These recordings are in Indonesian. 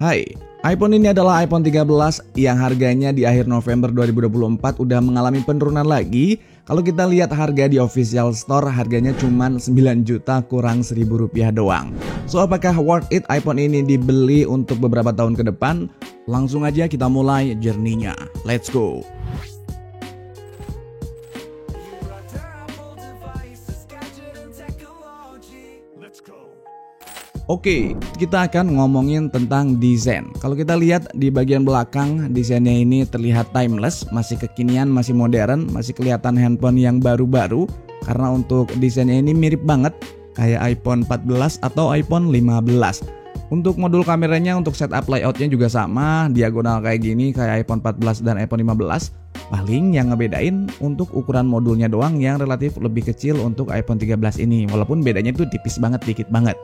Hai, iPhone ini adalah iPhone 13 yang harganya di akhir November 2024 udah mengalami penurunan lagi. Kalau kita lihat harga di official store, harganya cuma 9 juta kurang 1.000 rupiah doang. So, apakah worth it iPhone ini dibeli untuk beberapa tahun ke depan? Langsung aja kita mulai journey-nya. Let's go! Oke, kita akan ngomongin tentang desain. Kalau kita lihat di bagian belakang, desainnya ini terlihat timeless, masih kekinian, masih modern, masih kelihatan handphone yang baru-baru. Karena untuk desainnya ini mirip banget kayak iPhone 14 atau iPhone 15. Untuk modul kameranya, untuk setup layoutnya juga sama, diagonal kayak gini kayak iPhone 14 dan iPhone 15. Paling yang ngebedain untuk ukuran modulnya doang yang relatif lebih kecil untuk iPhone 13 ini. Walaupun bedanya itu tipis banget, dikit banget.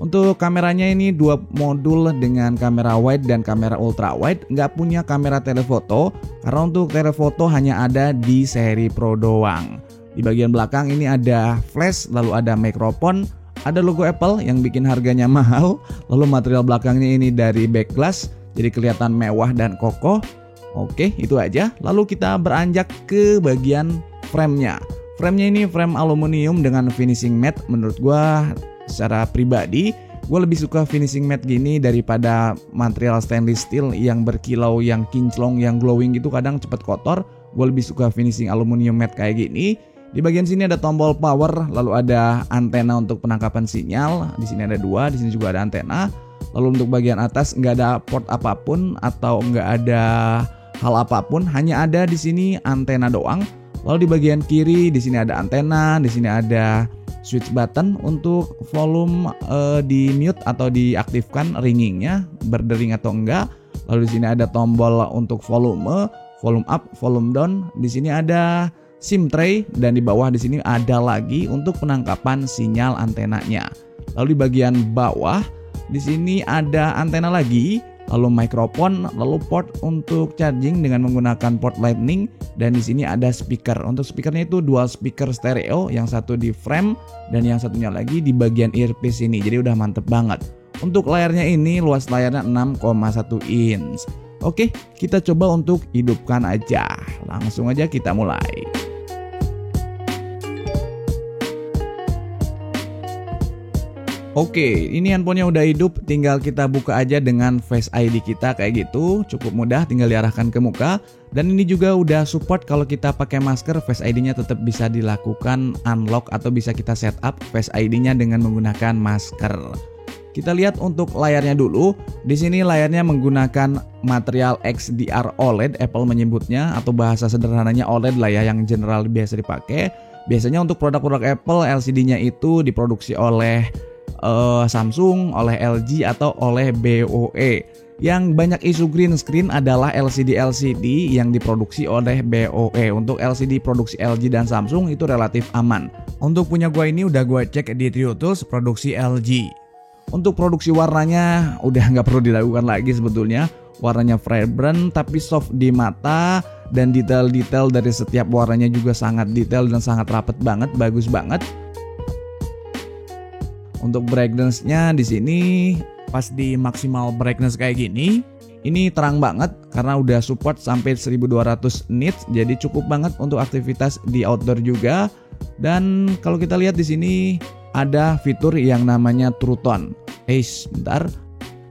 Untuk kameranya ini dua modul dengan kamera wide dan kamera ultra wide, nggak punya kamera telefoto karena untuk telefoto hanya ada di seri Pro doang. Di bagian belakang ini ada flash, lalu ada mikrofon, ada logo Apple yang bikin harganya mahal, lalu material belakangnya ini dari back glass, jadi kelihatan mewah dan kokoh. Oke, itu aja. Lalu kita beranjak ke bagian frame-nya. Frame-nya ini frame aluminium dengan finishing matte. Menurut gua secara pribadi, gue lebih suka finishing matte gini daripada material stainless steel yang berkilau, yang kinclong, yang glowing gitu kadang cepet kotor. Gue lebih suka finishing aluminium matte kayak gini. Di bagian sini ada tombol power, lalu ada antena untuk penangkapan sinyal. Di sini ada dua, di sini juga ada antena. Lalu untuk bagian atas nggak ada port apapun atau nggak ada hal apapun, hanya ada di sini antena doang. Lalu di bagian kiri di sini ada antena, di sini ada switch button untuk volume di mute atau diaktifkan ringingnya, berdering atau enggak. Lalu di sini ada tombol untuk volume up, volume down. Di sini ada SIM tray dan di bawah di sini ada lagi untuk penangkapan sinyal antenanya. Lalu di bagian bawah di sini ada antena lagi, lalu mikrofon, lalu port untuk charging dengan menggunakan port lightning, dan di sini ada speaker. Untuk speakernya itu dual speaker stereo, yang satu di frame dan yang satunya lagi di bagian earpiece ini. Jadi udah mantep banget. Untuk layarnya ini luas layarnya 6,1 inch. Oke, kita coba untuk hidupkan aja. Langsung aja kita mulai. Oke, ini handphonenya udah hidup, tinggal kita buka aja dengan Face ID kita kayak gitu. Cukup mudah, tinggal diarahkan ke muka. Dan ini juga udah support kalau kita pakai masker, Face ID-nya tetap bisa dilakukan unlock atau bisa kita setup Face ID-nya dengan menggunakan masker. Kita lihat untuk layarnya dulu. Di sini layarnya menggunakan material XDR OLED, Apple menyebutnya, atau bahasa sederhananya OLED lah ya, yang general biasa dipakai. Biasanya untuk produk-produk Apple, LCD-nya itu diproduksi oleh Samsung, oleh LG atau oleh BOE. Yang banyak isu green screen adalah LCD yang diproduksi oleh BOE. Untuk LCD produksi LG dan Samsung itu relatif aman. Untuk punya gua ini udah gua cek di TrioTools produksi LG. Untuk produksi warnanya udah nggak perlu dilakukan lagi sebetulnya. Warnanya vibrant tapi soft di mata, dan detail-detail dari setiap warnanya juga sangat detail dan sangat rapet banget, bagus banget. Untuk brightness-nya di sini pas di maksimal brightness kayak gini, ini terang banget karena udah support sampai 1200 nits, jadi cukup banget untuk aktivitas di outdoor juga. Dan kalau kita lihat di sini ada fitur yang namanya True Tone. Bentar.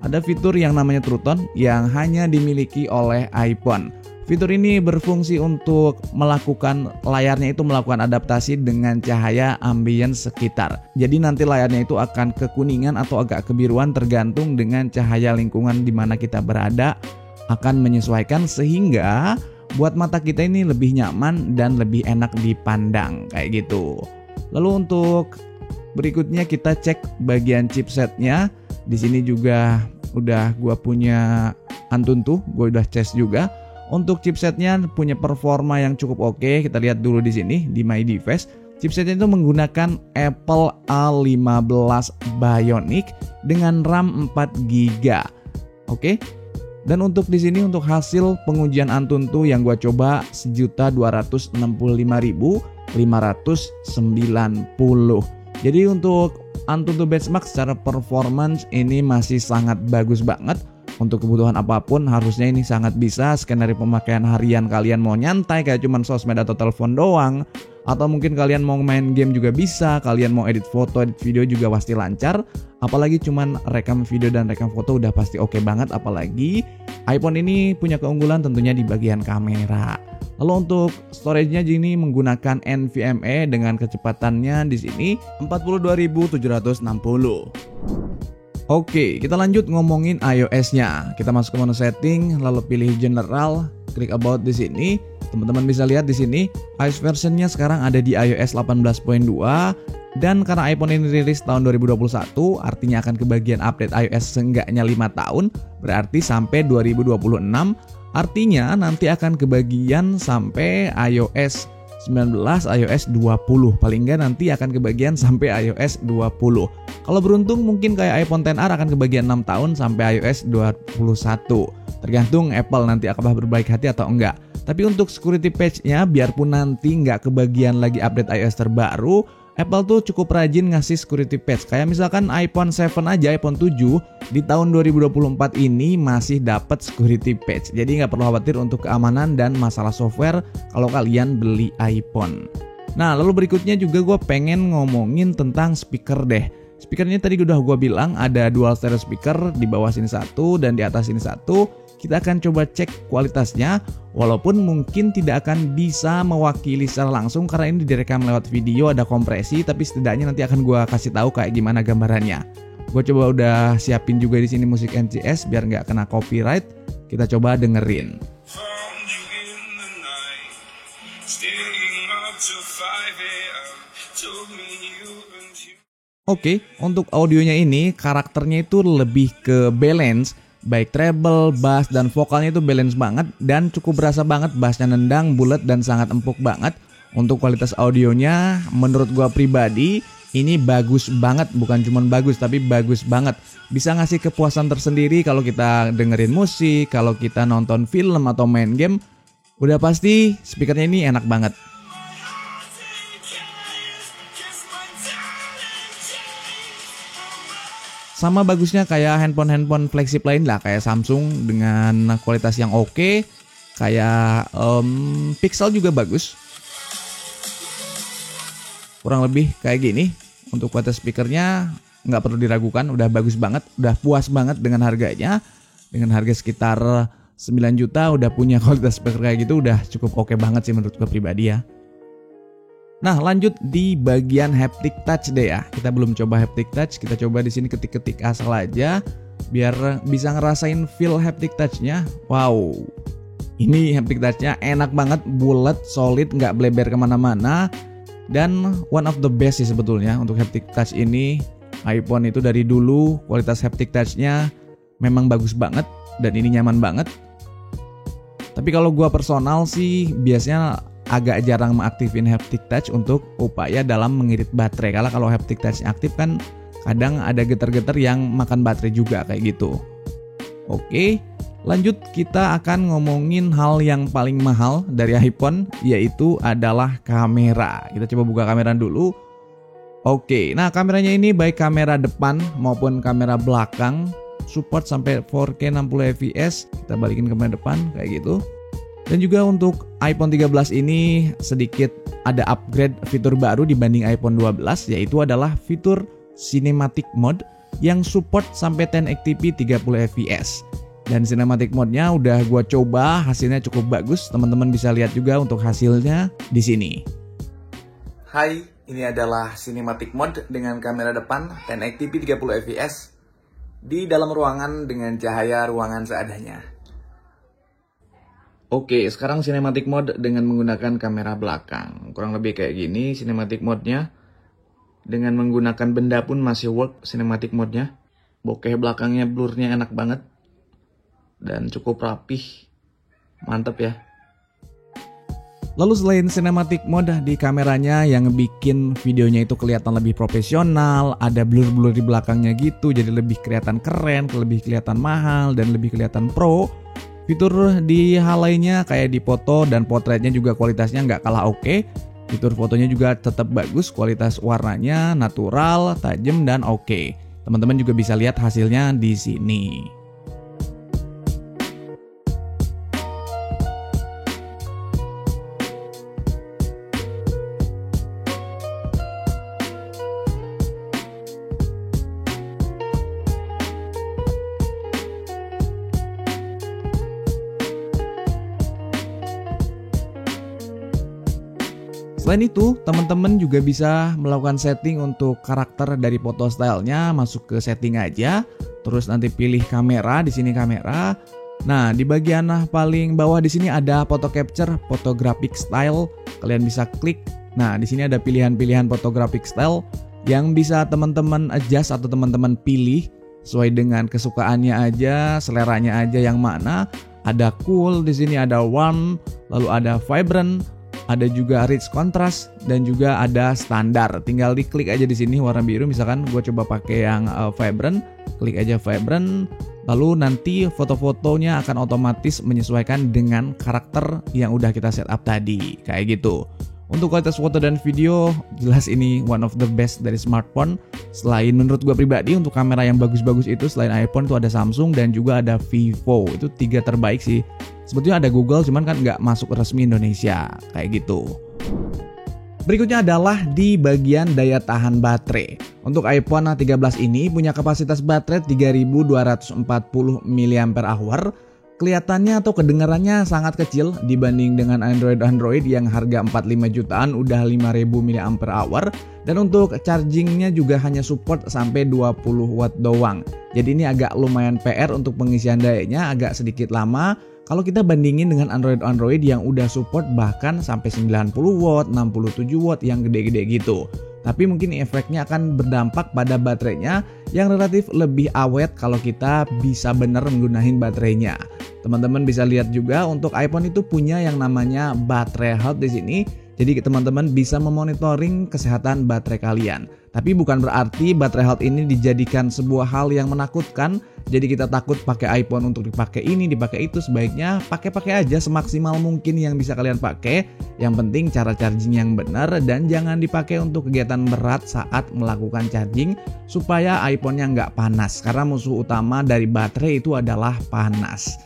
Ada fitur yang namanya True Tone yang hanya dimiliki oleh iPhone. Fitur ini berfungsi untuk melakukan layarnya itu melakukan adaptasi dengan cahaya ambien sekitar. Jadi nanti layarnya itu akan kekuningan atau agak kebiruan tergantung dengan cahaya lingkungan di mana kita berada, akan menyesuaikan sehingga buat mata kita ini lebih nyaman dan lebih enak dipandang kayak gitu. Lalu untuk berikutnya kita cek bagian chipsetnya. Di sini juga udah gua punya Antutu, gua udah tes juga. Untuk chipsetnya punya performa yang cukup oke. Kita lihat dulu di sini di My Device. Chipsetnya itu menggunakan Apple A15 Bionic dengan RAM 4GB. Oke. Dan untuk di sini untuk hasil pengujian Antutu yang gua coba 1.265.590. Jadi untuk Antutu Benchmark secara performance ini masih sangat bagus banget. Untuk kebutuhan apapun harusnya ini sangat bisa. Skenario pemakaian harian kalian mau nyantai kayak cuman sosmed atau telepon doang, atau mungkin kalian mau main game juga bisa, kalian mau edit foto, edit video juga pasti lancar. Apalagi cuman rekam video dan rekam foto udah pasti oke banget. Apalagi iPhone ini punya keunggulan tentunya di bagian kamera. Lalu untuk storage-nya ini menggunakan NVMe dengan kecepatannya di sini 42.760. Oke, kita lanjut ngomongin iOS-nya. Kita masuk ke menu setting, lalu pilih general, klik about di sini. Teman-teman bisa lihat di sini iOS versionnya sekarang ada di iOS 18.2, dan karena iPhone ini rilis tahun 2021, artinya akan kebagian update iOS seenggaknya 5 tahun, berarti sampai 2026. Artinya nanti akan kebagian sampai iOS 19, iOS 20. Paling enggak nanti akan kebagian sampai iOS 20. Kalau beruntung mungkin kayak iPhone XR akan kebagian 6 tahun sampai iOS 21. Tergantung Apple nanti apakah berbaik hati atau enggak. Tapi untuk security patch-nya, biarpun nanti nggak kebagian lagi update iOS terbaru, Apple tuh cukup rajin ngasih security patch. Kayak misalkan iPhone 7 aja, iPhone 7 di tahun 2024 ini masih dapat security patch. Jadi nggak perlu khawatir untuk keamanan dan masalah software kalau kalian beli iPhone. Nah, lalu berikutnya juga gue pengen ngomongin tentang speaker deh. Speakernya tadi udah gue bilang ada dual stereo speaker, di bawah sini satu dan di atas sini satu. Kita akan coba cek kualitasnya, walaupun mungkin tidak akan bisa mewakili secara langsung karena ini direkam lewat video, ada kompresi, tapi setidaknya nanti akan gue kasih tahu kayak gimana gambarannya. Gue coba udah siapin juga di sini musik NCS biar nggak kena copyright. Kita coba dengerin. Oke, untuk audionya ini karakternya itu lebih ke balance. Baik treble, bass, dan vokalnya itu balance banget dan cukup berasa banget bassnya nendang, bulat, dan sangat empuk banget. Untuk kualitas audionya menurut gua pribadi ini bagus banget, bukan cuma bagus tapi bagus banget. Bisa ngasih kepuasan tersendiri kalau kita dengerin musik, kalau kita nonton film atau main game. Udah pasti speakernya ini enak banget. Sama bagusnya kayak handphone flagship lain lah, kayak Samsung dengan kualitas yang oke, kayak Pixel juga bagus. Kurang lebih kayak gini. Untuk kualitas speakernya nggak perlu diragukan, udah bagus banget, udah puas banget dengan harganya. Dengan harga sekitar 9 juta udah punya kualitas speaker kayak gitu, udah cukup oke banget sih menurut gue pribadi ya. Nah, lanjut di bagian haptic touch deh ya. Kita belum coba haptic touch, kita coba di sini ketik-ketik asal aja biar bisa ngerasain feel haptic touch-nya. Wow. Ini haptic touch-nya enak banget, bulat, solid, nggak bleber kemana-mana. Dan one of the best sih sebetulnya untuk haptic touch ini. iPhone itu dari dulu kualitas haptic touch-nya memang bagus banget dan ini nyaman banget. Tapi kalau gua personal sih biasanya agak jarang mengaktifin haptic touch untuk upaya dalam mengirit baterai. Karena kalau haptic touch aktif kan kadang ada getar-getar yang makan baterai juga kayak gitu. Oke, lanjut kita akan ngomongin hal yang paling mahal dari iPhone, yaitu adalah kamera. Kita coba buka kamera dulu. Oke, nah kameranya ini baik kamera depan maupun kamera belakang, support sampai 4K 60 fps. Kita balikin kamera depan kayak gitu. Dan juga untuk iPhone 13 ini sedikit ada upgrade fitur baru dibanding iPhone 12, yaitu adalah fitur Cinematic Mode yang support sampai 1080p 30 fps. Dan Cinematic Mode-nya udah gua coba, hasilnya cukup bagus. Teman-teman bisa lihat juga untuk hasilnya di sini. Hai, ini adalah Cinematic Mode dengan kamera depan 1080p 30 fps di dalam ruangan dengan cahaya ruangan seadanya. Oke, sekarang cinematic mode dengan menggunakan kamera belakang. Kurang lebih kayak gini cinematic mode-nya. Dengan menggunakan benda pun masih work cinematic mode-nya. Bokeh belakangnya blurnya enak banget. Dan cukup rapih. Mantep ya. Lalu selain cinematic mode di kameranya yang bikin videonya itu kelihatan lebih profesional, ada blur-blur di belakangnya gitu, jadi lebih kelihatan keren, lebih kelihatan mahal, dan lebih kelihatan pro. Fitur di hal lainnya kayak di foto dan potretnya juga kualitasnya nggak kalah oke. Fitur fotonya juga tetap bagus, kualitas warnanya natural, tajam, dan oke. Teman-teman juga bisa lihat hasilnya di sini. Selain itu, teman-teman juga bisa melakukan setting untuk karakter dari foto stylenya, masuk ke setting aja, terus nanti pilih kamera, di sini kamera. Nah, di bagian paling bawah di sini ada photo capture, photographic style. Kalian bisa klik. Nah, di sini ada pilihan-pilihan photographic style yang bisa teman-teman adjust atau teman-teman pilih sesuai dengan kesukaannya aja, seleranya aja yang mana. Ada cool, di sini ada warm, lalu ada vibrant, ada juga rich contrast, dan juga ada standar. Tinggal diklik aja di sini warna biru. Misalkan gue coba pakai yang vibrant, klik aja vibrant. Lalu nanti foto-fotonya akan otomatis menyesuaikan dengan karakter yang udah kita setup tadi, kayak gitu. Untuk kualitas foto dan video, jelas ini one of the best dari smartphone. Selain menurut gue pribadi, untuk kamera yang bagus-bagus itu selain iPhone itu ada Samsung dan juga ada Vivo. Itu 3 terbaik sih. Sebetulnya ada Google, cuman kan nggak masuk resmi Indonesia, kayak gitu. Berikutnya adalah di bagian daya tahan baterai. Untuk iPhone 13 ini punya kapasitas baterai 3240 mAh. Kelihatannya atau kedengarannya sangat kecil dibanding dengan Android yang harga 45 jutaan udah 5000 mAh, dan untuk chargingnya juga hanya support sampai 20 watt doang. Jadi ini agak lumayan PR untuk pengisian dayanya, agak sedikit lama kalau kita bandingin dengan Android yang udah support bahkan sampai 90 watt, 67 watt yang gede-gede gitu. Tapi mungkin efeknya akan berdampak pada baterainya yang relatif lebih awet kalau kita bisa benar menggunakan baterainya. Teman-teman bisa lihat juga untuk iPhone itu punya yang namanya baterai health di sini. Jadi teman-teman bisa memonitoring kesehatan baterai kalian. Tapi bukan berarti baterai health ini dijadikan sebuah hal yang menakutkan. Jadi kita takut pakai iPhone untuk dipakai ini, dipakai itu. Sebaiknya pakai aja semaksimal mungkin yang bisa kalian pakai. Yang penting cara charging yang benar dan jangan dipakai untuk kegiatan berat saat melakukan charging supaya iPhone-nya nggak panas. Karena musuh utama dari baterai itu adalah panas.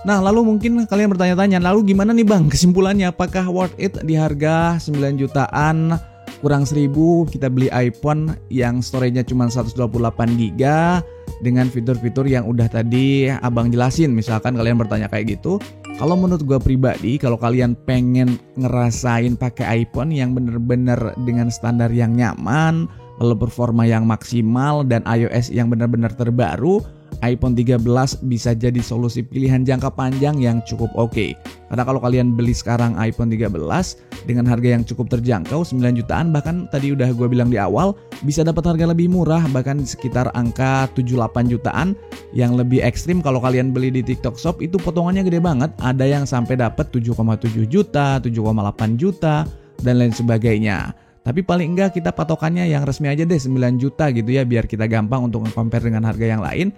Nah, lalu mungkin kalian bertanya-tanya, lalu gimana nih Bang kesimpulannya, apakah worth it di harga 9 jutaan kurang 1000 kita beli iPhone yang storage-nya cuma 128GB dengan fitur-fitur yang udah tadi Abang jelasin. Misalkan kalian bertanya kayak gitu. Kalau menurut gue pribadi, kalau kalian pengen ngerasain pakai iPhone yang bener-bener dengan standar yang nyaman, lalu performa yang maksimal dan iOS yang benar-benar terbaru, iPhone 13 bisa jadi solusi pilihan jangka panjang yang cukup oke. Karena kalau kalian beli sekarang iPhone 13 dengan harga yang cukup terjangkau 9 jutaan, bahkan tadi udah gue bilang di awal bisa dapat harga lebih murah, bahkan sekitar angka 78 jutaan. Yang lebih ekstrim kalau kalian beli di TikTok Shop itu potongannya gede banget, ada yang sampai dapat 7,7 juta, 7,8 juta dan lain sebagainya. Tapi paling enggak kita patokannya yang resmi aja deh 9 juta gitu ya, biar kita gampang untuk nge-compare dengan harga yang lain.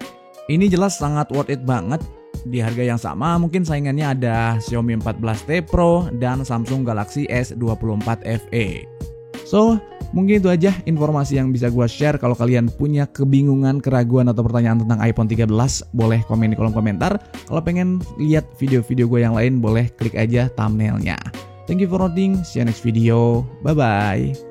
Ini jelas sangat worth it banget di harga yang sama. Mungkin saingannya ada Xiaomi 14T Pro dan Samsung Galaxy S24 FE. So, mungkin itu aja informasi yang bisa gue share. Kalau kalian punya kebingungan, keraguan, atau pertanyaan tentang iPhone 13, boleh komen di kolom komentar. Kalau pengen lihat video-video gue yang lain, boleh klik aja thumbnailnya. Thank you for watching, see you next video, bye-bye.